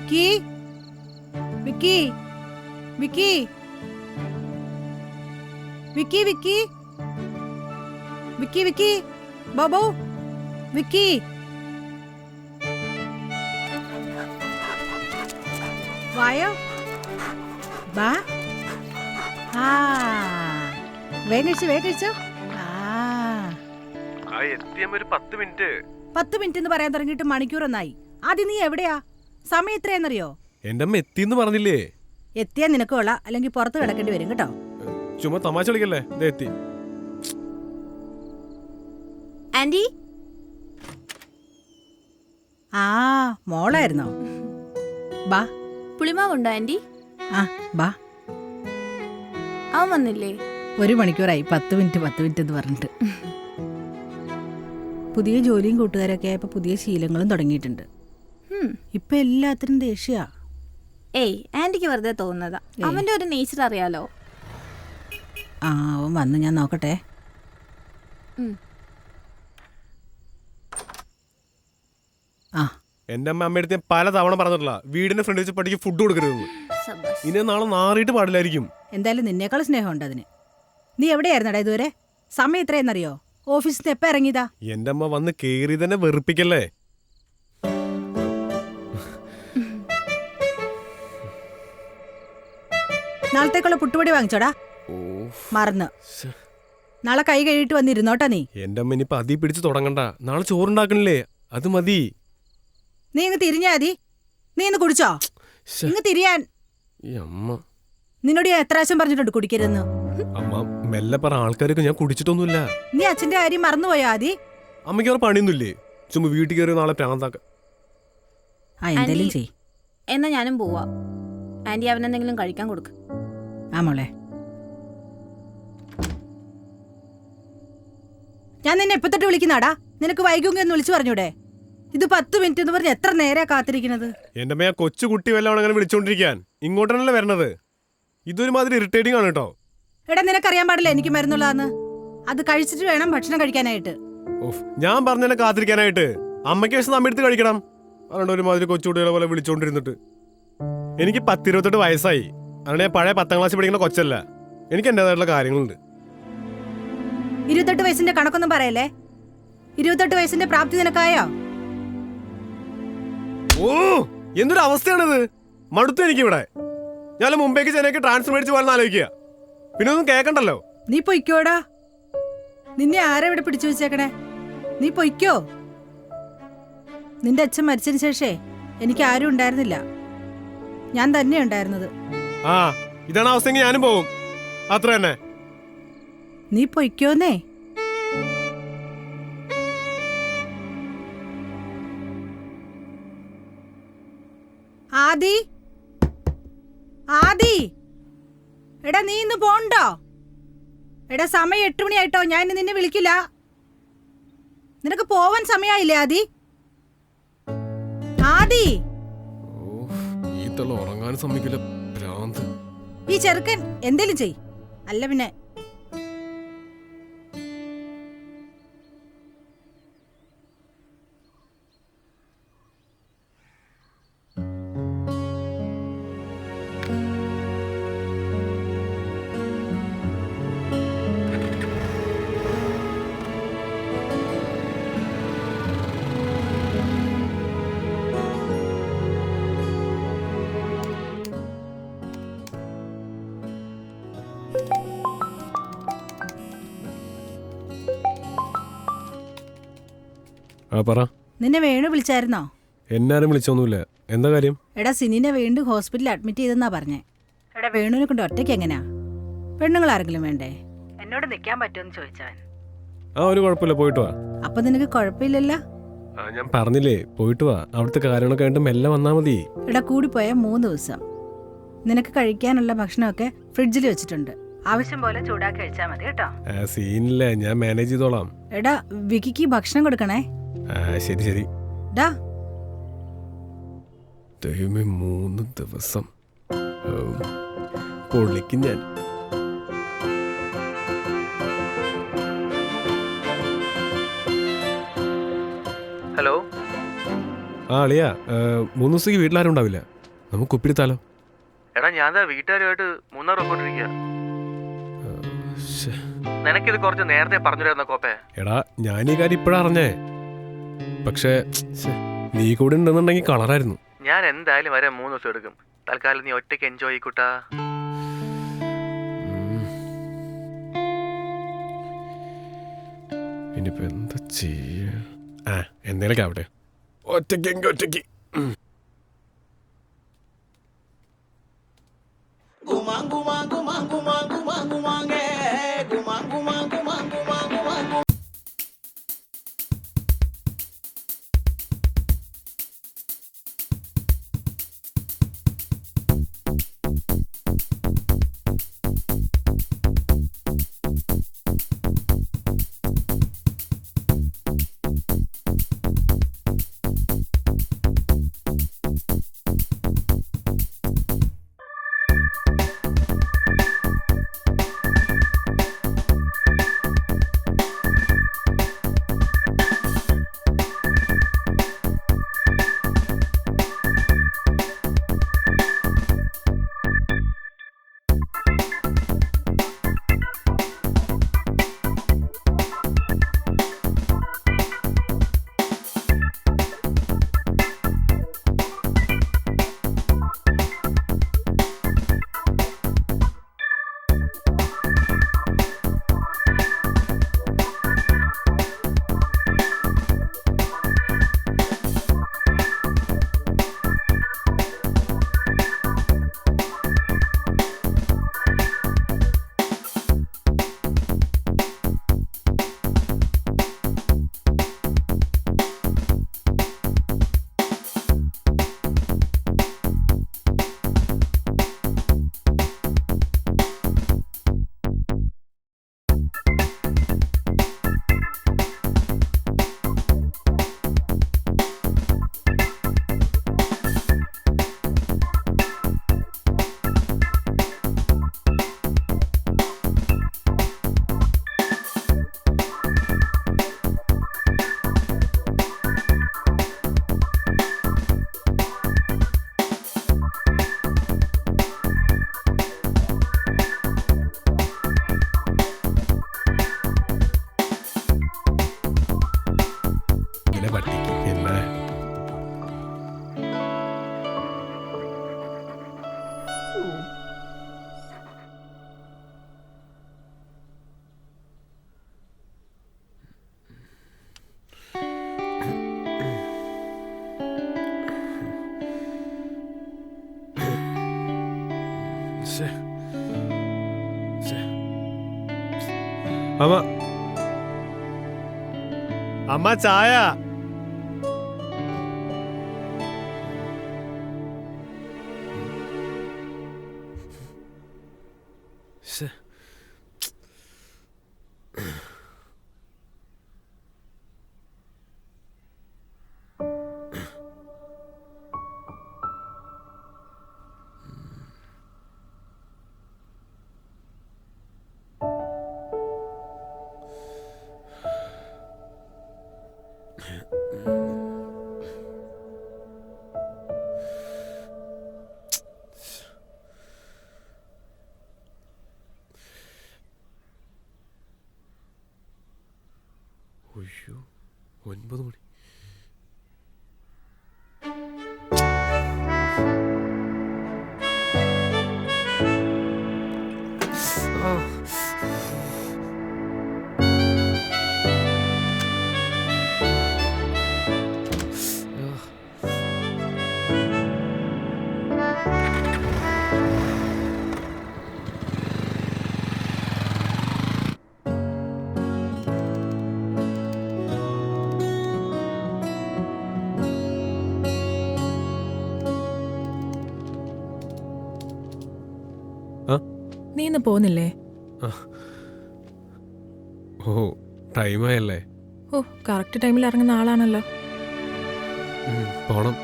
വിക്കി വിക്കി വിക്കി വിക്കി വിക്കി വിക്കി വിക്കി ബാബു വിക്കി വായോ ബാ ആ വേഗം കഴിച്ചോ ഒരു 10 മിനിറ്റ് 10 മിനിറ്റ് എന്ന് പറയാൻ തുടങ്ങിയിട്ട് മണിക്കൂറൊന്നായി. ആദ്യം നീ എവിടെയാ? സമയം എത്രയെന്നറിയോ? എന്റെ അമ്മ എത്തിന്ന് പറഞ്ഞില്ലേ? എത്തിയാ നിനക്ക് കൊള്ളാം, അല്ലെങ്കിൽ പുറത്ത് കിടക്കേണ്ടി വരും കേട്ടോ. ചുമ്മാ തമാശ കളിക്കല്ലേ? എത്തി ആന്റി. ആ മോളായിരുന്നോ? ബാ. പുളിമാവുണ്ടോ ആന്റി? ആ ബാ. അവൻ വന്നില്ലേ? 1 മണിക്കൂറായി. 10 മിനിറ്റ് എന്ന് പറഞ്ഞിട്ട്. പുതിയ ജോലിയും കൂട്ടുകാരൊക്കെ ആയപ്പോ പുതിയ ശീലങ്ങളും തുടങ്ങിയിട്ടുണ്ട്. ഇപ്പൊ എല്ലാത്തിനും ദേഷ്യ. ഏയ് ആന്റിക്ക് വെറുതെ തോന്നുന്നതാ. അവന്റെ ഒരു നേച്ചർ അറിയാലോ. ആ അവൻ വന്ന് ഞാൻ നോക്കട്ടെ. ആ എന്റെ അമ്മയടുത്ത് ഞാൻ പല തവണ പറഞ്ഞിട്ടില്ല, വീടിന്റെ ഫ്രണ്ട് വെച്ച് പട്ടിക്ക് ഫുഡ് കൊടുക്കരുതെന്ന്. ഇനി നാളെ നാറിയിട്ട് പാടില്ലായിരിക്കും. എന്തായാലും നിന്നേക്കാൾ സ്നേഹമുണ്ട് അതിന്. നീ എവിടെയായിരുന്നടാ ഇതുവരെ? സമയം എത്രയെന്നറിയോ? ഓഫീസിൽ നിന്ന് എപ്പ ഇറങ്ങിയതാ? എന്റെ അമ്മ വന്ന് കേറി തന്നെ വെറുപ്പിക്കല്ലേ. നാളത്തേക്കുള്ള പുട്ടുപൊടി വാങ്ങിച്ചോടാ. മറന്ന് നാളെ കൈ കഴിയിട്ട് വന്നിരുന്നോട്ടാ നീ. എന്റെ അമ്മ ഇനിയിപ്പൊ അതി പിടിച്ച് തുടങ്ങണ്ട. നാളെ ചോറുണ്ടാക്കണില്ലേ, അത് മതി. നീ ഇങ്ങ് തിരിഞ്ഞാ മതി. നീ ഇന്ന് കുടിച്ചോ? ഇങ്ങ് തിരിയാൻ. നിന്നോട് ഞാൻ എത്ര പ്രാവശ്യം പറഞ്ഞിട്ടുണ്ട് കുടിക്കരുതെന്ന്. അമ്മ മെല്ലെ പറ, ആൾക്കാരൊക്കെ ഞാൻ കുടിച്ചിട്ടൊന്നുമില്ല. നീ അച്ഛന്റെ കാര്യം മറന്നുപോയോ ആദി? അമ്മയ്ക്ക് വേറെ പണിയൊന്നുമില്ലേ? ചുമ്മാ വീട്ടിൽ കയറി നാളെ പ്രാന്താക്ക. എന്തെങ്കിലും ചെയ്. എന്നാ ഞാനും പോവാ. ആന്റി അവനെന്തെങ്കിലും കഴിക്കാൻ കൊടുക്ക്. ആ മോളെ, ഞാൻ നിന്നെ എപ്പോ തൊട്ട് വിളിക്കുന്നാടാ? നിനക്ക് വൈകുമെങ്കിൽ ഒന്ന് വിളിച്ചു പറഞ്ഞൂടെ? ഇത് 10 മിനിറ്റ് എന്ന് പറഞ്ഞ് എത്ര നേരാ കാത്തിരിക്കുന്നത്? എന്റെ അമ്മ കൊച്ചു കുട്ടി വല്ലവണ്ണം അങ്ങനെ വിളിച്ചോണ്ടിരിക്കാൻ ഇങ്ങോട്ടാണല്ലേ വരണത്. ഇതൊരുമാതിരി ഇറിറ്റേറ്റിംഗ് ആണ് കേട്ടോ. എടാ നിനക്കറിയാൻ പാടില്ല എനിക്ക് മരുന്നുള്ളതാന്ന്. അത് കഴിച്ചിട്ട് വേണം ഭക്ഷണം കഴിക്കാനായിട്ട്. ഞാൻ പറഞ്ഞെന്നെ കാത്തിരിക്കാനായിട്ട്. അമ്മയ്ക്ക് ശേഷം നമ്മ എടുത്ത് കഴിക്കണം. അതുകൊണ്ട് ഒരുമാതിരി കൊച്ചുകുട്ടികളെ പോലെ വിളിച്ചോണ്ടിരുന്നിട്ട്. എനിക്ക് 10-28 വയസ്സായി. അതുകൊണ്ട് ഞാൻ പഴയ 10ാം ക്ലാസ്സിൽ പഠിക്കുന്ന കൊച്ചല്ല. എനിക്ക് എന്റേതായിട്ടുള്ള കാര്യങ്ങളുണ്ട്. 28 വയസ്സിന്റെ കണക്കൊന്നും പറയല്ലേ. 28 വയസ്സിന്റെ പ്രാപ്തി നിനക്കായോ? ഓ എന്തൊരു അവസ്ഥയാണിത്. മടുത്തു എനിക്കിവിടെ. ഞാൻ മുംബൈക്ക് ചെന്നൈക്ക് ട്രാൻസ്ഫർ മേടിച്ച് പോകാൻ ആലോചിക്കുക. പിന്നെ ഒന്നും കേക്കണ്ടല്ലോ. നീ പൊയ്ക്കോടാ. നിന്നെ ആരാ ഇവിടെ പിടിച്ചു വെച്ചേക്കണേ? നീ പൊയ്ക്കോ. നിന്റെ അച്ഛൻ മരിച്ചതിന് ശേഷേ എനിക്ക് ആരും ഉണ്ടായിരുന്നില്ല. ഞാൻ തന്നെ ഉണ്ടായിരുന്നത്. ആ ഇതാണ് അവസ്ഥയെങ്കിൽ ഞാനും പോകും. അത്ര തന്നെ. നീ പൊയ്ക്കോന്നേ. ആദി, ആദി, എടാ നീ ഇന്ന് പോണ്ടോ? എടാ സമയം 8 മണിയായിട്ടോ. ഞാൻ ഇന്ന് നിന്നെ വിളിക്കില്ല. നിനക്ക് പോവാൻ സമയായില്ലേ ആദി? ആദി, ഉറങ്ങാൻ സമ്മതിക്കില്ല. ഭ്രാന്ത്. ഈ ചെറുക്കൻ എന്തേലും ചെയ്. അല്ല പിന്നെ നിന്നെ വേണു വിളിച്ചായിരുന്നോ? എന്നാരും വിളിച്ചൊന്നുമില്ല. എന്താ കാര്യം? എടാ സിനിനെ വീണ്ടും ഹോസ്പിറ്റലിൽ അഡ്മിറ്റ് ചെയ്തെന്നാ പറഞ്ഞേ. എടാ വേണുവിനെ കൊണ്ട് ഒറ്റയ്ക്ക് എങ്ങനെയാ? പെണ്ണുങ്ങൾ ആരെങ്കിലും വേണ്ടേ? എന്നോട് നിൽക്കാൻ പറ്റുമെന്ന് ചോദിച്ചവൻ. ആ ഒരു കുഴപ്പമില്ല, പോയിട്ട് വാ. അപ്പൊ നിനക്ക് കുഴപ്പമില്ലല്ലോ? ഞാൻ പറഞ്ഞില്ലേ, പോയിട്ട് വാ. അവിടുത്തെ കാര്യങ്ങളൊക്കെ ആയിട്ട് മെല്ലെ വന്നാ മതി. എടാ കൂടിപ്പോയ 3 ദിവസം. നിനക്ക് കഴിക്കാനുള്ള ഭക്ഷണമൊക്കെ ഫ്രിഡ്ജിൽ വെച്ചിട്ടുണ്ട്. ആവശ്യം പോലെ ചൂടാക്കി കഴിച്ചാൽ മതി കേട്ടോ. സീനില്ല, ഞാൻ മാനേജ് ചെയ്തോളാം. എടാ വിക്കിക്ക് ഭക്ഷണം കൊടുക്കണേ. ശരി ശരി. ഡാ ദൈവമേ, 3 ദിവസം പൊളിക്കും ഞാൻ. ഹലോ. അളിയാ, 3 ദിവസത്തേക്ക് വീട്ടിലാരും ഉണ്ടാവില്ല. നമുക്ക് ഉപ്പിരുത്താലോ? എടാ ഞാൻ വീട്ടുകാരുമായിട്ട് മൂന്നാർ പോയിക്കൊണ്ടിരിക്കുക. നിനക്കിത് കുറച്ച് നേരത്തെ പറഞ്ഞിരുന്ന കോപ്പേ. എടാ ഞാൻ ഈ കാര്യം ഇപ്പോഴാ അറിഞ്ഞേ. പക്ഷേ നീ കൂടെ ഉണ്ടെന്നുണ്ടെങ്കിൽ കളറായിരുന്നു. ഞാൻ എന്തായാലും വരെ 3 ദിവസം എടുക്കും. തൽക്കാലം നീ ഒറ്റയ്ക്ക് എൻജോയ് ചെയ്യിക്കൂട്ടാ. ഇനിയിപ്പോ എന്താ ചെയ്യ? എന്തേലൊക്കെ ആവട്ടെ. ഒറ്റയ്ക്ക് ഒറ്റയ്ക്ക്. അമ്മ അമ്മ ചായ. അയ്യോ 9 മണി. നീ ഇന്ന് പോകുന്നില്ലേ? ഓ ടൈമായല്ലേ? ഓ കറക്റ്റ് ടൈമിൽ ഇറങ്ങുന്ന ആളാണല്ലോ. പോണം.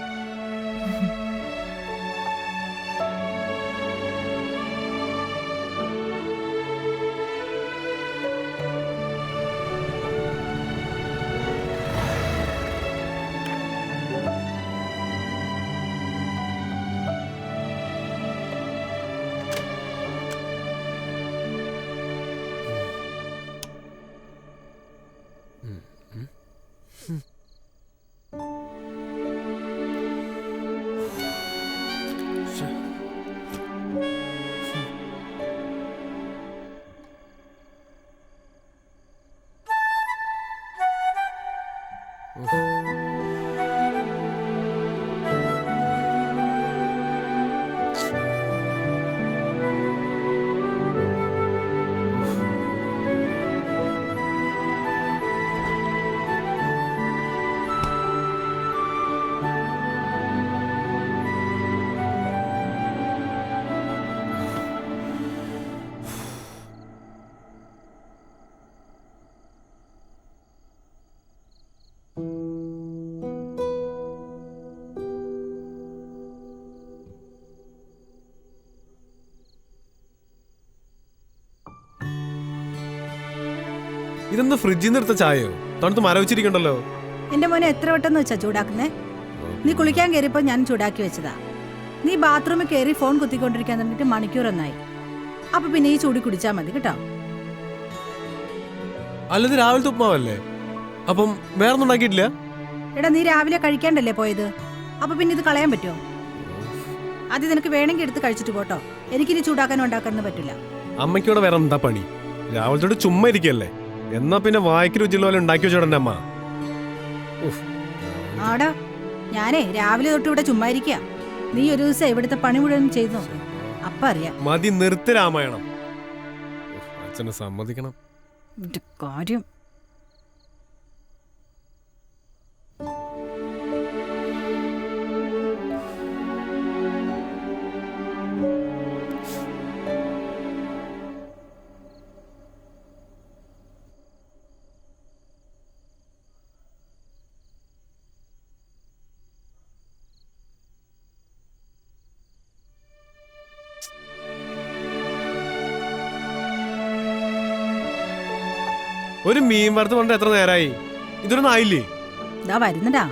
ഇതൊന്ന് ഫ്രിഡ്ജിൽ നിന്ന് എടുത്ത ചായയോ? തണുത്ത് മരവിച്ചിരിക്കണ്ടല്ലോ. എന്റെ മോനെ എത്ര വട്ടെന്ന് വെച്ചാ ചൂടാക്കുന്നേ? നീ കുളിക്കാൻ കയറിയപ്പോ ഞാൻ ചൂടാക്കി വെച്ചതാ. നീ ബാത്റൂമിൽ കയറി ഫോൺ കുത്തിക്കൊണ്ടിരിക്കാൻ തുടങ്ങിയിട്ട് മണിക്കൂറൊന്നായി. അപ്പൊ പിന്നെ ഈ ചൂടി കുടിച്ചാ മതി കേട്ടോ. അല്ലത് രാവിലത്തെ ഉപ്മാവല്ലേ? അപ്പം വേറൊന്നും ഉണ്ടാക്കിയിട്ടില്ല? എടാ നീ രാവിലെ കഴിക്കാണ്ടല്ലേ പോയത്? അപ്പൊ പിന്നെ ഇത് കളയാൻ പറ്റുമോ? അത് നിനക്ക് വേണമെങ്കിൽ എടുത്ത് കഴിച്ചിട്ട് പോട്ടോ. എനിക്കിനി ചൂടാക്കാനും ഉണ്ടാക്കാനൊന്നും പറ്റില്ല. അമ്മയ്ക്കോടെ വേറെ എന്താ പണി? രാവിലത്തോട് ചുമ്മാ ഇരിക്കല്ലേ? എന്നാ പിന്നെ വായിക്ക് രുചിയുള്ള പോലെ ഉണ്ടാക്കി വെച്ചോടെ അമ്മ. ആടാ ഞാനേ രാവിലെ തൊട്ട് ഇവിടെ ചുമ്മാ ഇരിക്കുക. നീ ഒരു ദിവസം ഇവിടുത്തെ പണി മുഴുവൻ ചെയ്തു നോക്ക്. അപ്പ അറിയാം. മതി നിർത്തി രാമായണം. അച്ഛനെ സമ്മതിക്കണം. കാര്യം ഒരു മീൻ വറുത്ത് പറഞ്ഞിട്ട് എത്ര നേരമായി? ഇതൊന്നും ആയില്ലേ? ഇതാ വരുന്നടാ.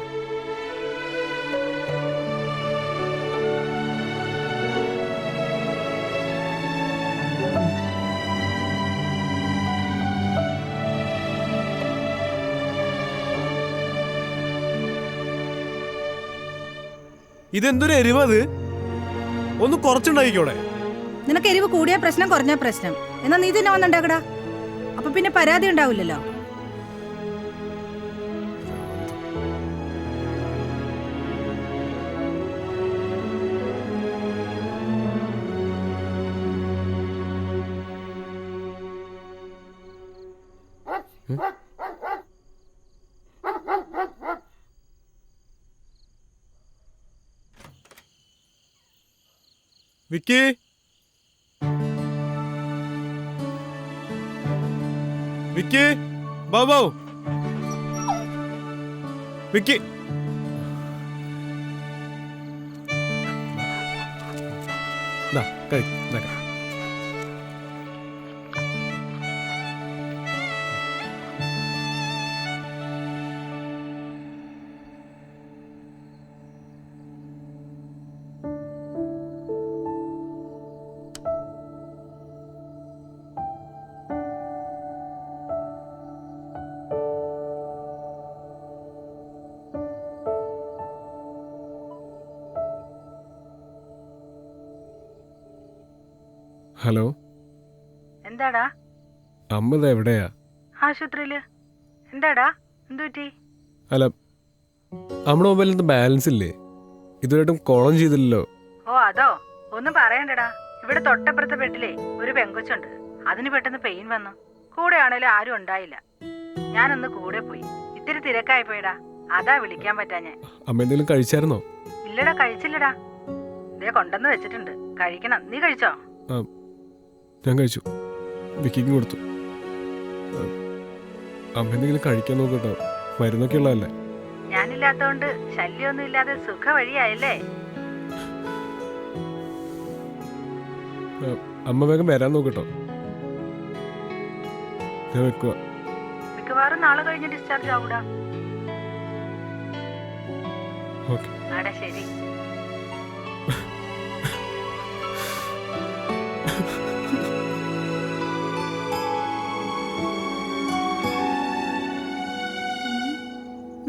ഇതെന്തൊരു എരിവത്? ഒന്ന് കുറച്ചുണ്ടായിക്കോടെ. നിനക്ക് എരിവ് കൂടിയ പ്രശ്നം കുറഞ്ഞ പ്രശ്നം. എന്നാ നീ തന്നെ വന്നുണ്ടാക്കടാ. അപ്പൊ പിന്നെ പരാതി ഉണ്ടാവില്ലല്ലോ. വിക്കി, വിക്കി, ബാബു, വിക്കി. ഹലോ, എന്താടാ? അമ്മ ഇത് എവിടെയാ? ആശുപത്രിയില്. എന്താടാ, എന്തു പറ്റി? അല്ല, നമ്മുടെ മൊബൈലിൽ നിന്ന് ബാലൻസ് ഇല്ലേ? ഇതുവരെയായിട്ടും കോളം ചെയ്തില്ലല്ലോ. ഓ അതോ, ഒന്നും പറയണ്ടടാ. ഇവിടെ തൊട്ടപ്പുറത്തെ ബെഡിലേ ഒരു പെങ്കൊച്ചുണ്ട്. അതിന് പെട്ടെന്ന് പെയിൻ വന്നു. കൂടെ ആണേലും ആരും ഉണ്ടായില്ല. ഞാനൊന്ന് കൂടെ പോയി. ഇത്തിരി തിരക്കായി പോയടാ. അതാ വിളിക്കാൻ പറ്റാ ഞാൻ. അമ്മ എന്തെങ്കിലും കഴിച്ചായിരുന്നോ? ഇല്ലടാ, കഴിച്ചില്ലടാ. ഇതേ കൊണ്ടെന്ന് വെച്ചിട്ടുണ്ട്, കഴിക്കണം. നീ കഴിച്ചോ? ഞാൻ കഴിച്ചു. വിക്കിക്കും കൊടുത്തു. അമ്മ എന്തെങ്കിലും കഴിക്കാൻ നോക്കട്ടോ. മരുന്നൊക്കെ ഉള്ളതല്ലേ? ഞാനില്ലാത്തോണ്ട് ശല്യമൊന്നും ഇല്ലാതെ സുഖ വഴിയായല്ലേ? അമ്മ വേഗം വരാൻ നോക്കട്ടോ. ഞാൻ വെക്കുക. മിക്കവാറും നാളെ കഴിഞ്ഞ് ഡിസ്ചാർജ് ആവൂടാ. ഓക്കെ. ആടാ, ശരി.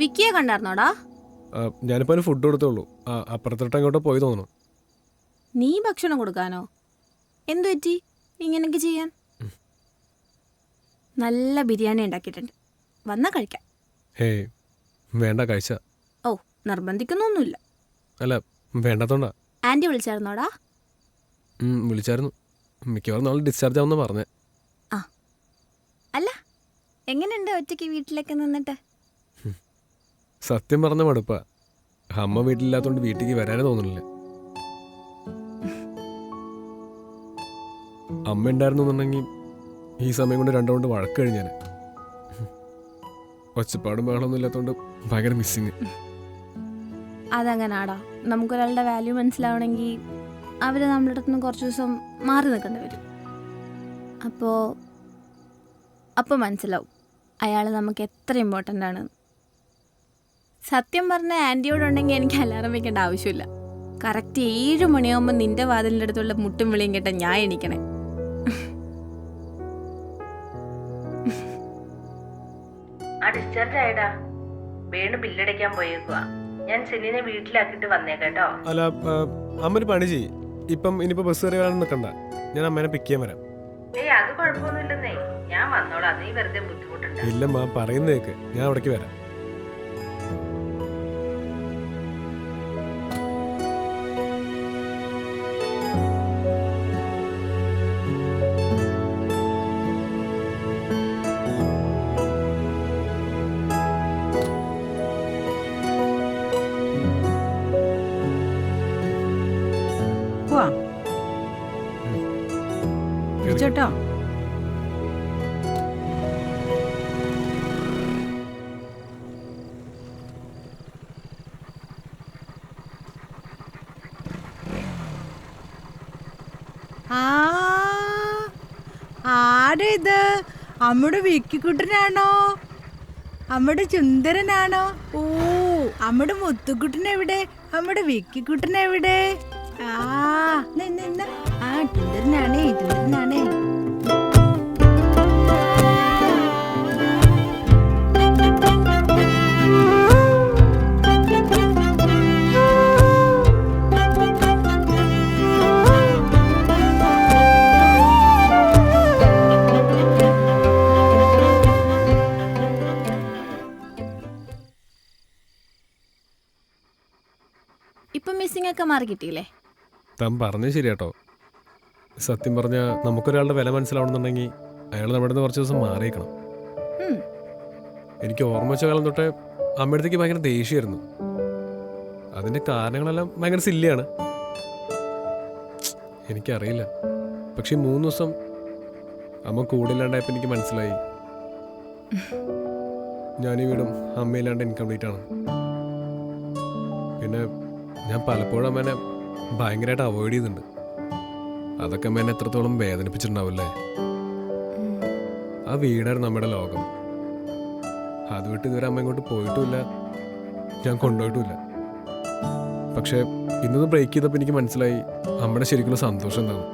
വിക്കിയെ കണ്ടായിരുന്നോടാ? ഞാനിപ്പോ ഫുഡ് കൊടുത്തോളൂ. അപ്പുറത്തോട്ട് അങ്ങോട്ട് പോയി തോന്നുന്നു. നീ ഭക്ഷണം കൊടുക്കാനോ? എന്തു പറ്റി ഇങ്ങനെയൊക്കെ ചെയ്യാൻ? നല്ല ബിരിയാണി ഉണ്ടാക്കിയിട്ടുണ്ട്, വന്നാ കഴിക്കാം. ഹേയ് വേണ്ട, കഴിച്ച. ഓ, നിർബന്ധിക്കുന്നൊന്നുമില്ല. അല്ല, വേണ്ടാത്തോണ്ടാ. ആന്റി വിളിച്ചായിരുന്നോടാ? വിളിച്ചായിരുന്നു. മിക്കവാറും നാളെ ഡിസ്ചാർജ് ആവുന്ന പറഞ്ഞേ. ആ, അല്ല എങ്ങനെയുണ്ട് ഒറ്റയ്ക്ക് വീട്ടിലേക്ക് നിന്നിട്ട്? സത്യം പറഞ്ഞ മടുപ്പാ. അമ്മ വീട്ടിലില്ലാത്തോണ്ട് വീട്ടിലേക്ക് വരാനേ തോന്നുന്നില്ല. അമ്മ ഉണ്ടായിരുന്നുണ്ടെങ്കിൽ ഈ സമയം കൊണ്ട് 2 റൗണ്ട് വഴക്ക് കഴിഞ്ഞാൽ. ഒച്ചപ്പാടും ബഹളമൊന്നും ഇല്ലാത്തോണ്ട് ഭയങ്കര മിസ്സിങ്. അതങ്ങനാടാ, നമുക്കൊരാളുടെ വാല്യൂ മനസ്സിലാവണമെങ്കിൽ അവർ നമ്മുടെ അടുത്ത് നിന്ന് കുറച്ച് ദിവസം മാറി നിൽക്കേണ്ടി വരും. അപ്പോൾ മനസ്സിലാവും അയാൾ നമുക്ക് എത്ര ഇമ്പോർട്ടൻ്റ് ആണ്. സത്യം പറഞ്ഞ ആൻറ്റിയോടുണ്ടെങ്കിൽ എനിക്ക് അലാറം വെക്കേണ്ട ആവശ്യമില്ല. കറക്റ്റ് 7 മണിയാകുമ്പോൾ നിന്റെ വാതിലിൻ്റെ അടുത്തുള്ള മുട്ടും വിളിയും കേട്ട ഞാൻ എണീക്കണേ. ആ ഡിസ്ചാർജ് ആയടാ. വേണു ബില്ലടയ്ക്കാൻ പോയേക്കുവാ. ഞാൻ സെന്നിനെ വീട്ടിലാക്കിട്ട് വന്നേക്കാട്ടോ. അല്ല അമ്മ ഒരു പണി ചെയ്യ്. ഇനിയിപ്പോ ബസ് കയറി വരാൻ നിൽക്കണ്ട, ഞാൻ അമ്മേനെ പിക്ക് ചെയ്യാൻ വരാം. ഏയ് അത് കുഴപ്പമൊന്നുമില്ലെന്നേ, ഞാൻ വന്നോളാം. നീ വെറുതെ ബുദ്ധിമുട്ടുണ്ട്. ഇല്ലമ്മ പറയുന്നേക്ക്, ഞാൻ അവിടേക്ക് വരാം. പോവാം. പിടിച്ചോട്ടോ. ആരിത്? അമ്മയുടെ വിക്കിക്കുട്ടനാണോ? അമ്മയുടെ ചുന്ദരനാണോ? ഓ, അമ്മയുടെ മുത്തുക്കുട്ടനെവിടെ? അമ്മയുടെ വിക്കിക്കുട്ടനെവിടെ? ചുന്ദരനാണേ, ചുന്ദരനാണേ. ഇപ്പം മിസ്സിംഗ് ഒക്കെ മാറി കിട്ടിയില്ലേ? താൻ പറഞ്ഞത് ശരിയാട്ടോ. സത്യം പറഞ്ഞാൽ നമുക്കൊരാളുടെ വില മനസ്സിലാവണമെന്നുണ്ടെങ്കിൽ അയാൾ നമ്മുടെ നിന്ന് കുറച്ച് ദിവസം മാറിയേക്കണം. എനിക്ക് ഓർമ്മ വെച്ച കാലം തൊട്ടേ അമ്മയുടെ അടുത്തേക്ക് ഭയങ്കര ദേഷ്യമായിരുന്നു. അതിൻ്റെ കാരണങ്ങളെല്ലാം ഭയങ്കര സില്ലിയാണ്, എനിക്കറിയില്ല. പക്ഷെ 3 ദിവസം അമ്മ കൂടില്ലാണ്ടായപ്പോൾ എനിക്ക് മനസ്സിലായി ഞാൻ ഈ വീടും അമ്മയില്ലാണ്ട് ഇൻകംപ്ലീറ്റ് ആണ്. പിന്നെ ഞാൻ പലപ്പോഴും അമ്മേനെ ഭയങ്കരമായിട്ട് അവോയ്ഡ് ചെയ്യുന്നുണ്ട്. അതൊക്കെ അമ്മേനെ എത്രത്തോളം വേദനിപ്പിച്ചിട്ടുണ്ടാവില്ലേ. ആ വീടായിരുന്നു നമ്മുടെ ലോകം. അത് വിട്ട് ഇതുവരെ അമ്മ ഇങ്ങോട്ട് പോയിട്ടുമില്ല, ഞാൻ കൊണ്ടുപോയിട്ടുമില്ല. പക്ഷേ ഇന്നത് ബ്രേക്ക് ചെയ്തപ്പോൾ എനിക്ക് മനസ്സിലായി അമ്മയുടെ ശരിക്കുള്ള സന്തോഷം എന്താണ്.